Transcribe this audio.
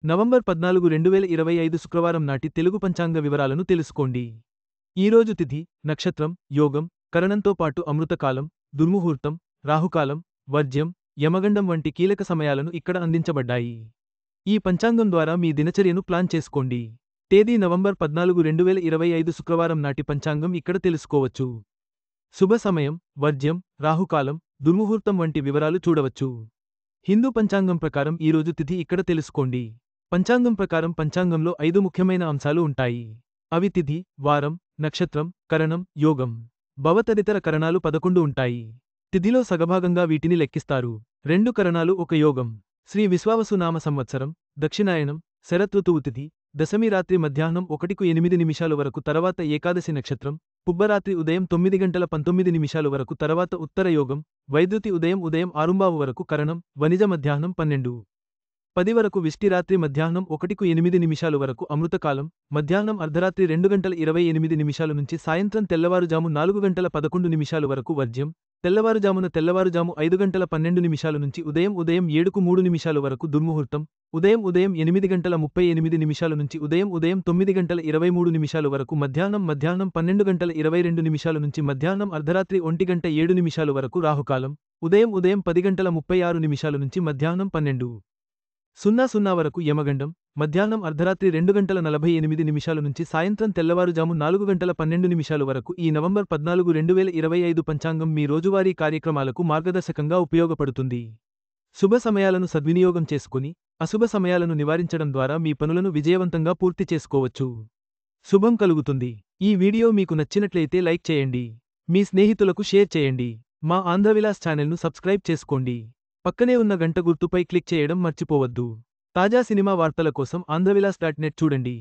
November 14, 2025 శుక్రవారం నాటి తెలుగు పంచాంగ వివరాలను తెలుసుకోండి. ఈరోజు తిథి, నక్షత్రం, యోగం, కరణంతో పాటు అమృతకాలం, దుర్ముహూర్తం, రాహుకాలం, వర్జ్యం, యమగండం వంటి కీలక సమయాలను ఇక్కడ అందించబడ్డాయి. ఈ పంచాంగం ద్వారా మీ దినచర్యను ప్లాన్ చేసుకోండి. తేదీ నవంబర్ 14, 2025 శుక్రవారం నాటి పంచాంగం ఇక్కడ తెలుసుకోవచ్చు. శుభ సమయం, వర్జ్యం, రాహుకాలం, దుర్ముహూర్తం వంటి వివరాలు చూడవచ్చు. హిందూ పంచాంగం ప్రకారం ఈరోజు తిథి ఇక్కడ తెలుసుకోండి. పంచాంగం ప్రకారం పంచాంగంలో 5 ముఖ్యమైన అంశాలు ఉంటాయి. అవి తిథి, వారం, నక్షత్రం, కరణం, యోగం. భవ తదితర కరణాలు 11 ఉంటాయి. తిథిలో సగభాగంగా వీటిని లెక్కిస్తారు. 2 కరణాలు ఒక యోగం. శ్రీ విశ్వావసు నామ సంవత్సరం, దక్షిణాయనం, శరతృతువు తిథి, దశమి రాత్రి మధ్యాహ్నం 1:08 వరకు తర్వాత ఏకాదశి నక్షత్రం, పుబ్బరాత్రి ఉదయం 9:19 వరకు తర్వాత ఉత్తర యోగం, వైద్యుతి ఉదయం 6:00 వరకు కరణం, వనిజ మధ్యాహ్నం 12:10 వరకు విష్టి రాత్రి మధ్యాహ్నం 1:08 వరకు అమృతకాలం, మధ్యాహ్నం అర్ధరాత్రి 2:28 నుంచి సాయంత్రం తెల్లవారుజాము 4:11 వరకు వర్జ్యం, తెల్లవారుజాము 5:12 నుంచి ఉదయం 7:03 వరకు దుర్ముహూర్తం, ఉదయం 8:38 నుంచి ఉదయం 9:23 వరకు మధ్యాహ్నం 12:22 నుంచి మధ్యాహ్నం అర్ధరాత్రి 1:07 వరకు రాహుకాలం, ఉదయం 10:36 నుంచి మధ్యాహ్నం 12:00 వరకు యమగండం, మధ్యాహ్నం అర్ధరాత్రి 2:48 నుంచి సాయంత్రం తెల్లవారుజాము 4:12 వరకు. ఈ నవంబర్ 14, 2025 పంచాంగం మీ రోజువారీ కార్యక్రమాలకు మార్గదర్శకంగా ఉపయోగపడుతుంది. శుభ సమయాలను సద్వినియోగం చేసుకుని, అశుభ సమయాలను నివారించడం ద్వారా మీ పనులను విజయవంతంగా పూర్తి చేసుకోవచ్చు. శుభం కలుగుతుంది. ఈ వీడియో మీకు నచ్చినట్లయితే లైక్ చేయండి. మీ స్నేహితులకు షేర్ చేయండి. మా ఆంధ్రవిలాస్ ఛానల్ను సబ్స్క్రైబ్ చేసుకోండి. పక్కనే ఉన్న గంట గుర్తుపై క్లిక్ చేయడం మర్చిపోవద్దు. తాజా సినిమా వార్తల కోసం ఆంధ్రవిలాస్.net చూడండి.